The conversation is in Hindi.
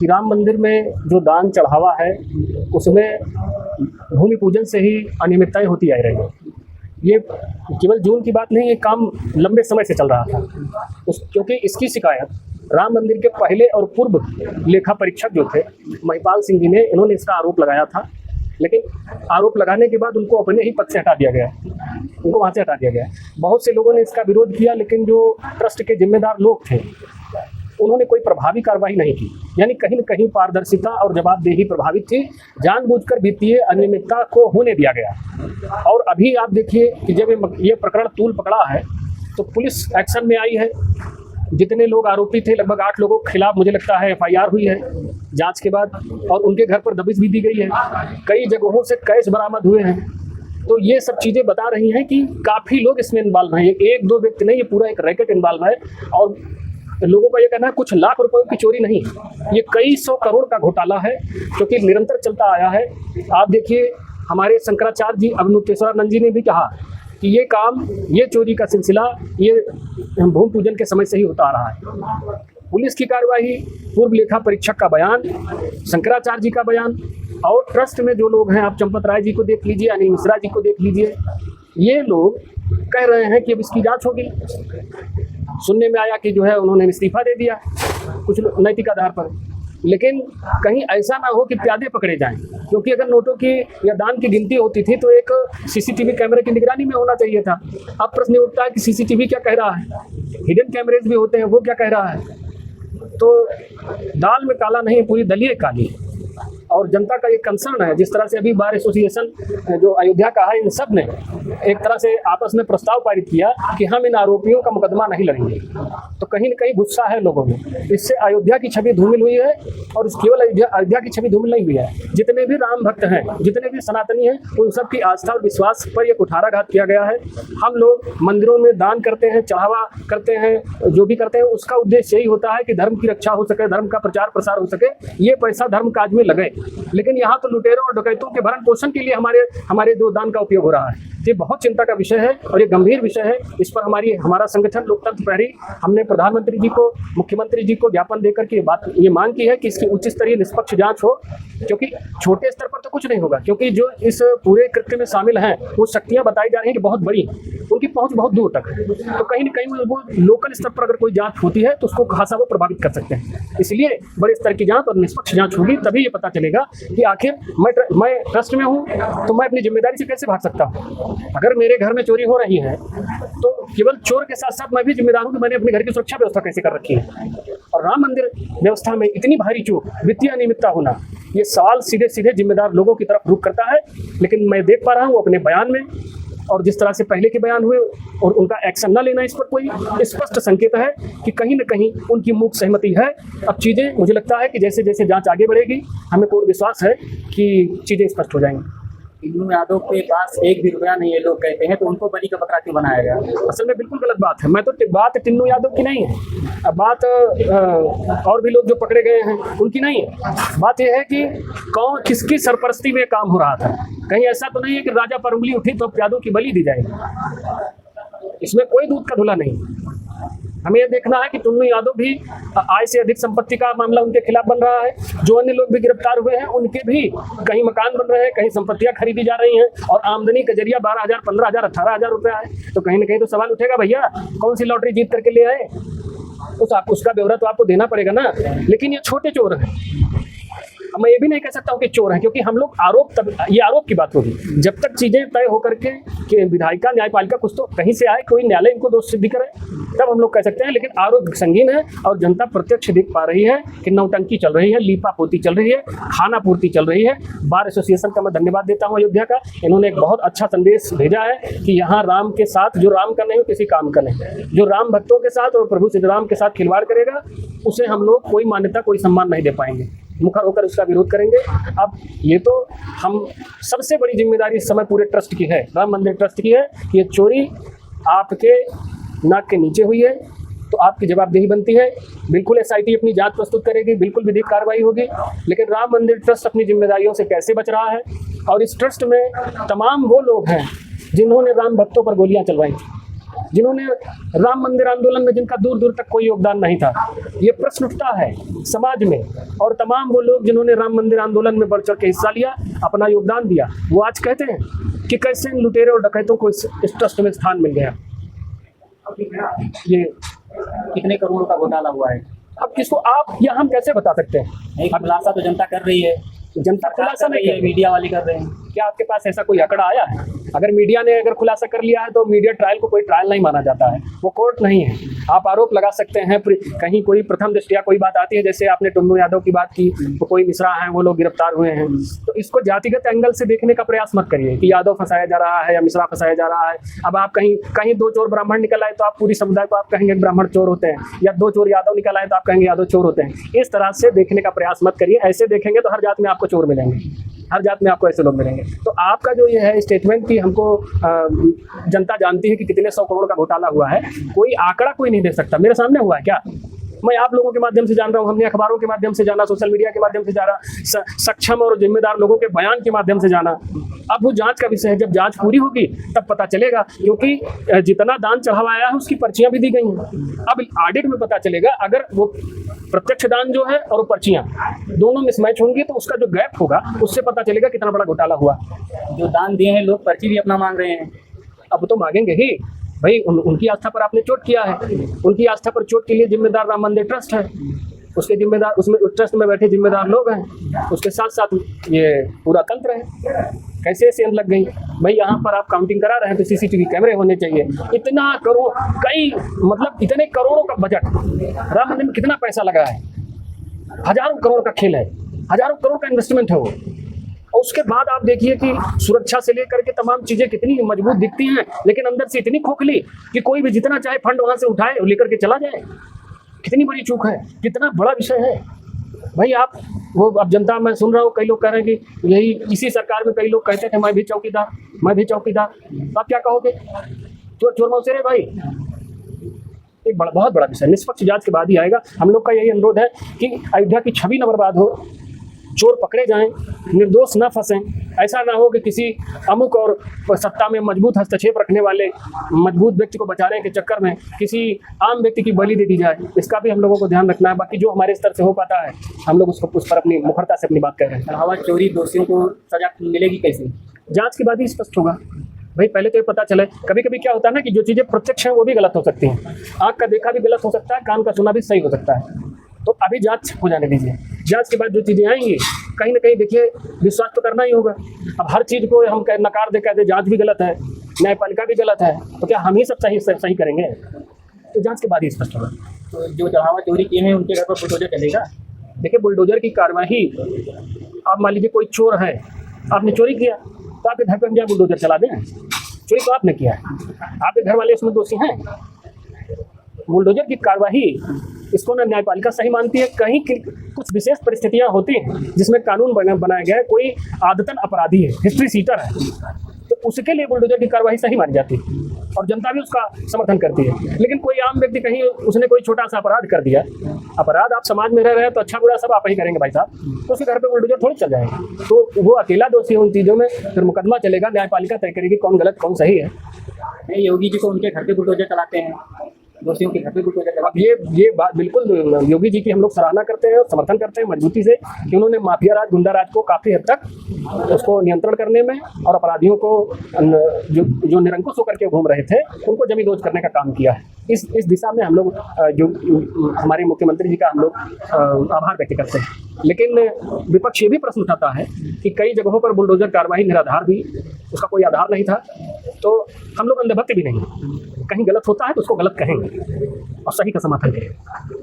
कि राम मंदिर में जो दान चढ़ावा है उसमें भूमि पूजन से ही अनियमितताएं होती आ रही हैं। ये केवल जून की बात नहीं, ये काम लंबे समय से चल रहा था। क्योंकि इसकी शिकायत राम मंदिर के पहले और पूर्व लेखा परीक्षक जो थे महिपाल सिंह जी ने, इन्होंने इसका आरोप लगाया था। लेकिन आरोप लगाने के बाद उनको अपने ही पद से हटा दिया गया, उनको वहाँ से हटा दिया गया। बहुत से लोगों ने इसका विरोध किया, लेकिन जो ट्रस्ट के जिम्मेदार लोग थे उन्होंने कोई प्रभावी कार्रवाई नहीं की। यानी कहीं न कहीं पारदर्शिता और जवाबदेही प्रभावित थी, जानबूझकर वित्तीय अनियमितता को होने दिया गया। और अभी आप देखिए कि जब ये प्रकरण तूल पकड़ा है तो पुलिस एक्शन में आई है। जितने लोग आरोपी थे, लगभग 8 लोगों के खिलाफ मुझे लगता है FIR हुई है जांच के बाद, और उनके घर पर दबिश भी दी गई है। कई जगहों से कैश बरामद हुए हैं। तो ये सब चीज़ें बता रही हैं कि काफ़ी लोग इसमें इन्वॉल्व हैं। एक दो व्यक्ति नहीं, ये पूरा एक रैकेट इन्वॉल्व है। और लोगों का ये कहना है कुछ लाख रुपयों की चोरी नहीं, ये कई 100 करोड़ का घोटाला है, क्योंकि निरंतर चलता आया है। आप देखिए, हमारे शंकराचार्य जी अवनुतेश्वरानंद जी ने भी कहा कि ये काम, ये चोरी का सिलसिला ये भूमि पूजन के समय से ही होता आ रहा है। पुलिस की कार्रवाई, पूर्व लेखा परीक्षक का बयान, शंकराचार्य जी का बयान, और ट्रस्ट में जो लोग हैं, आप चंपत राय जी को देख लीजिए, अनिल मिश्रा जी को देख लीजिए, ये लोग कह रहे हैं कि अब इसकी जांच होगी। सुनने में आया कि जो है उन्होंने इस्तीफा दे दिया कुछ नैतिक आधार पर। लेकिन कहीं ऐसा ना हो कि प्यादे पकड़े जाएं, क्योंकि अगर नोटों की या दान की गिनती होती थी तो एक CCTV कैमरे की निगरानी में होना चाहिए था। अब प्रश्न उठता है कि CCTV क्या कह रहा है, हिडन कैमरेज भी होते हैं, वो क्या कह रहा है। तो दाल में काला नहीं, पूरी दलिए काली। और जनता का ये कंसर्न है, जिस तरह से अभी बार एसोसिएशन जो अयोध्या का है, इन सब ने एक तरह से आपस में प्रस्ताव पारित किया कि हम इन आरोपियों का मुकदमा नहीं लड़ेंगे। तो कहीं न कहीं गुस्सा है लोगों में। इससे अयोध्या की छवि धूमिल हुई है, और केवल अयोध्या की छवि धूमिल नहीं हुई है, जितने भी राम भक्त हैं, जितने भी सनातनी हैं, उन सब की आस्था और विश्वास पर यह कुठाराघात किया गया है। हम लोग मंदिरों में दान करते हैं, चढ़ावा करते हैं, जो भी करते हैं उसका उद्देश्य यही होता है कि धर्म की रक्षा हो सके, धर्म का प्रचार प्रसार हो सके, ये पैसा धर्म काज में लगे। लेकिन यहाँ तो लुटेरों और डकैतों के भरण पोषण के लिए हमारे जो दान का उपयोग हो रहा है। ये बहुत चिंता का विषय है और ये गंभीर विषय है। इस पर हमारा संगठन लोकतंत्र प्रहरी, हमने प्रधानमंत्री जी को, मुख्यमंत्री जी को ज्ञापन देकर के ये मांग की है कि इसकी उच्च स्तरीय निष्पक्ष जांच हो, क्योंकि छोटे स्तर पर तो कुछ नहीं होगा, क्योंकि जो इस पूरे कृत्य में शामिल हैं वो शक्तियाँ बताई जा रही हैं कि बहुत बड़ी, उनकी पहुँच बहुत दूर तक है। तो कहीं न कहीं वो लोकल स्तर पर अगर कोई जाँच होती है तो उसको खासा वो प्रभावित कर सकते हैं। इसलिए बड़े स्तर की जाँच और निष्पक्ष जाँच होगी, तभी ये पता चलेगा कि आखिर मैं ट्रस्ट में हूँ तो मैं अपनी जिम्मेदारी से कैसे भाग सकता हूँ। अगर मेरे घर में चोरी हो रही है तो केवल चोर के साथ साथ मैं भी जिम्मेदार हूँ कि मैंने अपने घर की सुरक्षा व्यवस्था कैसे कर रखी है। और राम मंदिर व्यवस्था में इतनी भारी चूक, वित्तीय अनियमितता होना, ये सवाल सीधे सीधे जिम्मेदार लोगों की तरफ रुख करता है। लेकिन मैं देख पा रहा हूँ अपने बयान में, और जिस तरह से पहले के बयान हुए और उनका एक्शन न लेना, इस पर कोई स्पष्ट संकेत है कि कहीं न कहीं उनकी मूक सहमति है। अब चीज़ें, मुझे लगता है कि जैसे जैसे जांच आगे बढ़ेगी, हमें पूर्ण विश्वास है कि चीज़ें स्पष्ट हो जाएंगी। टिन्नू यादव के पास एक भी रुपया नहीं है लोग कहते हैं, तो उनको बलि का बकरा क्यों बनाया गया? असल में बिल्कुल गलत बात है। मैं तो बात टिन्नू यादव की नहीं है, अब बात और भी लोग जो पकड़े गए हैं उनकी नहीं है। बात यह है कि कौन, किसकी सरपरस्ती में काम हो रहा था। कहीं ऐसा तो नहीं है कि राजा पर उंगली उठी तो प्यादों की बलि दी जाएगी। इसमें कोई दूध का धुला नहीं। हमें यह देखना है कि टिन्नू यादव भी आय से अधिक संपत्ति का मामला उनके खिलाफ बन रहा है। जो अन्य लोग भी गिरफ्तार हुए हैं उनके भी कहीं मकान बन रहे हैं, कहीं संपत्तियां खरीदी जा रही हैं, और आमदनी का जरिया 12,000, 15,000, 18,000 रुपया है। तो कहीं ना कहीं तो सवाल उठेगा, भैया कौन सी लॉटरी जीत करके ले आए, उसका ब्यौरा तो आपको देना पड़ेगा ना। लेकिन ये छोटे चोर हैं। मैं ये भी नहीं कह सकता हूँ कि चोर हैं, क्योंकि हम लोग ये आरोप की बात होगी। जब तक चीज़ें तय होकर के विधायिका, न्यायपालिका कुछ तो कहीं से आए, कोई न्यायालय इनको दोष सिद्ध करे, तब हम लोग कह सकते हैं। लेकिन आरोप संगीन है और जनता प्रत्यक्ष देख पा रही है कि नौटंकी चल रही है, लीपा पोती चल रही है, खाना पूर्ति चल रही है। बार एसोसिएशन का मैं धन्यवाद देता हूँ अयोध्या का। इन्होंने एक बहुत अच्छा संदेश भेजा है कि यहाँ राम के साथ, जो राम का नहीं हो किसी काम का नहीं, जो राम भक्तों के साथ और प्रभु श्री राम के साथ खिलवाड़ करेगा उसे हम लोग कोई मान्यता, कोई सम्मान नहीं दे पाएंगे, मुखर होकर उसका विरोध करेंगे। अब ये तो हम सबसे बड़ी जिम्मेदारी इस समय पूरे ट्रस्ट की है, राम मंदिर ट्रस्ट की है। ये चोरी आपके नाक के नीचे हुई है तो आपकी जवाबदेही बनती है। बिल्कुल SIT अपनी जांच प्रस्तुत करेगी, बिल्कुल विधिक कार्रवाई होगी। लेकिन राम मंदिर ट्रस्ट अपनी जिम्मेदारियों से कैसे बच रहा है, और इस ट्रस्ट में तमाम वो लोग हैं जिन्होंने राम भक्तों पर गोलियां चलवाई, जिन्होंने राम मंदिर आंदोलन में जिनका दूर दूर तक कोई योगदान नहीं था। ये प्रश्न उठता है समाज में, और तमाम वो लोग जिन्होंने राम मंदिर आंदोलन में बढ़ चढ़ के हिस्सा लिया, अपना योगदान दिया, वो आज कहते हैं कि कैसे इन लुटेरे और डकैतों को इस ट्रस्ट में स्थान मिल गया। ये कितने करोड़ का घोटाला हुआ है? अब किसको आप या हम कैसे बता सकते हैं? एक खुलासा तो जनता कर रही है, जनता खुलासा नहीं है, है, मीडिया वाले कर रहे हैं। क्या आपके पास ऐसा कोई आंकड़ा आया है? अगर मीडिया ने अगर खुलासा कर लिया है तो मीडिया ट्रायल को कोई ट्रायल नहीं माना जाता है, वो कोर्ट नहीं है। आप आरोप लगा सकते हैं, कहीं कोई प्रथम दृष्टया कोई बात आती है, जैसे आपने टुन्नू यादव की बात की, तो कोई मिश्रा हैं वो लोग गिरफ्तार हुए हैं, तो इसको जातिगत एंगल से देखने का प्रयास मत करिए कि यादव फंसाया जा रहा है या मिश्रा फंसाया जा रहा है। अब आप कहीं दो चोर ब्राह्मण निकल आए तो आप पूरी समुदाय को आप कहेंगे ब्राह्मण चोर होते हैं, या दो चोर यादव निकल आए तो आप कहेंगे यादव चोर होते हैं। इस तरह से देखने का प्रयास मत करिए। ऐसे देखेंगे तो हर जात में आपको चोर मिलेंगे, हर जात में आपको ऐसे लोग मिलेंगे। तो आपका जो ये है स्टेटमेंट कि हमको जनता जानती है कि कितने 100 करोड़ का घोटाला हुआ है, कोई आंकड़ा कोई नहीं दे सकता। मेरे सामने हुआ है क्या? मैं आप लोगों के माध्यम से जान रहा हूँ, हमने अखबारों के माध्यम से जाना, सोशल मीडिया के माध्यम से जाना, सक्षम और जिम्मेदार लोगों के बयान के माध्यम से जाना। अब वो जांच का विषय है, जब जांच पूरी होगी तब पता चलेगा, क्योंकि जितना दान चढ़ावा आया है उसकी पर्चियां भी दी गई हैं। अब ऑडिट में पता चलेगा, अगर वो प्रत्यक्ष दान जो है और पर्चियां दोनों मिसमैच होंगी तो उसका जो गैप होगा उससे पता चलेगा कितना बड़ा घोटाला हुआ। जो दान दिए हैं लोग पर्ची भी अपना मांग रहे हैं। अब तो मांगेंगे ही भाई, उनकी आस्था पर आपने चोट किया है, उनकी आस्था पर चोट के लिए जिम्मेदार राम मंदिर ट्रस्ट है, उसके जिम्मेदार उसमें उस ट्रस्ट में बैठे जिम्मेदार लोग हैं, उसके साथ साथ ये पूरा तंत्र है। कैसे सेंध लग गई भाई? यहाँ पर आप काउंटिंग करा रहे हैं तो सीसीटीवी कैमरे होने चाहिए। इतना करोड़, कई मतलब इतने करोड़ों का बजट, राम मंदिर में कितना पैसा लगा है, हजारों करोड़ का खेल है, हजारों करोड़ का इन्वेस्टमेंट है वो। और उसके बाद आप देखिए कि सुरक्षा से लेकर के तमाम चीज़ें कितनी मजबूत दिखती हैं, लेकिन अंदर से इतनी खोखली कि कोई भी जितना चाहे फंड वहाँ से उठाए और लेकर के चला जाए। कितनी बड़ी चूक है, कितना बड़ा विषय है भाई। आप वो अब जनता, मैं सुन रहा हूँ कई लोग कह रहे हैं कि यही इसी सरकार में कई लोग कहते थे मैं भी चौकीदार, मैं भी चौकीदार। तो आप क्या कहोगे? चोर चोर मौसेरे भाई। एक बहुत बड़ा विषय, निष्पक्ष जांच के बाद ही आएगा। हम लोग का यही अनुरोध है कि अयोध्या की छवि न बर्बाद हो, चोर पकड़े जाएं, निर्दोष न फंसें। ऐसा ना हो कि किसी अमुक और सत्ता में मजबूत हस्तक्षेप रखने वाले मजबूत व्यक्ति को बचाने के चक्कर में किसी आम व्यक्ति की बलि दे दी जाए। इसका भी हम लोगों को ध्यान रखना है। बाकी जो हमारे स्तर से हो पाता है हम लोग उस पर अपनी मुखरता से अपनी बात कह रहे हैं। चढ़ावा चोरी दोषियों को सजा मिलेगी कैसे? जांच के बाद ही स्पष्ट होगा भाई। पहले तो ये पता चले। कभी कभी क्या होता है ना कि जो चीज़ें प्रत्यक्ष हैं वो भी गलत हो सकती हैं। आँख का देखा भी गलत हो सकता है, कान का सुना भी सही हो सकता है। तो अभी जांच हो जाने दीजिए। जांच के बाद जो चीज़ें आएंगी कहीं ना कहीं देखिए विश्वास तो करना ही होगा। अब हर चीज़ को हम नकार दे कहते जांच भी गलत है, न्यायपालिका भी गलत है, तो क्या हम ही सब सही करेंगे? तो जांच के बाद ही स्पष्ट होगा। तो जो चढ़ावा चोरी किए हैं उनके घर पर बुलडोजर चलेगा? देखिए, बुलडोजर की कार्रवाई, आप मान लीजिए कोई चोर है, आपने चोरी किया तो आपके घर पर हम जाए बुलडोजर चला दें? चोरी तो आपने किया है, आपके घर वाले इसमें दोषी हैं। बुलडोजर की कार्रवाई इसको ना न्यायपालिका सही मानती है। कहीं कुछ विशेष परिस्थितियां होती हैं जिसमें कानून बनाया गया है, कोई आदतन अपराधी है, हिस्ट्री सीटर है, तो उसके लिए बुलडोजर की कार्रवाई सही मानी जाती है और जनता भी उसका समर्थन करती है। लेकिन कोई आम व्यक्ति कहीं उसने कोई छोटा सा अपराध कर दिया, अपराध आप समाज में रह रहे हैं तो अच्छा बुरा सब आप ही करेंगे भाई साहब, तो उसके घर पे बुलडोजर थोड़ी चल जाएगा। तो वो अकेला दोषी है उन चीज़ों में, फिर मुकदमा चलेगा, न्यायपालिका तय करेगी कौन गलत कौन सही है। योगी जी को उनके घर पे बुलडोजर चलाते हैं, दोषियों के घर पे बुलडोजर चलाते हैं। अब ये बात बिल्कुल योगी जी की हम लोग सराहना करते हैं और समर्थन करते हैं मजबूती से कि उन्होंने माफिया राज, गुंडा राज को काफ़ी हद तक उसको नियंत्रण करने में और अपराधियों को जो निरंकुश होकर के घूम रहे थे उनको जमींदोज करने का काम किया है। इस दिशा में हम लोग जो हमारे मुख्यमंत्री जी का हम लोग आभार व्यक्त करते हैं। लेकिन विपक्ष ये भी प्रश्न उठाता है कि कई जगहों पर बुलडोजर कार्रवाई निराधार हुई, उसका कोई आधार नहीं था। तो हम लोग अंधभक्त भी नहीं, कहीं गलत होता है तो उसको गलत कहेंगे और सही का समर्थन करेंगे।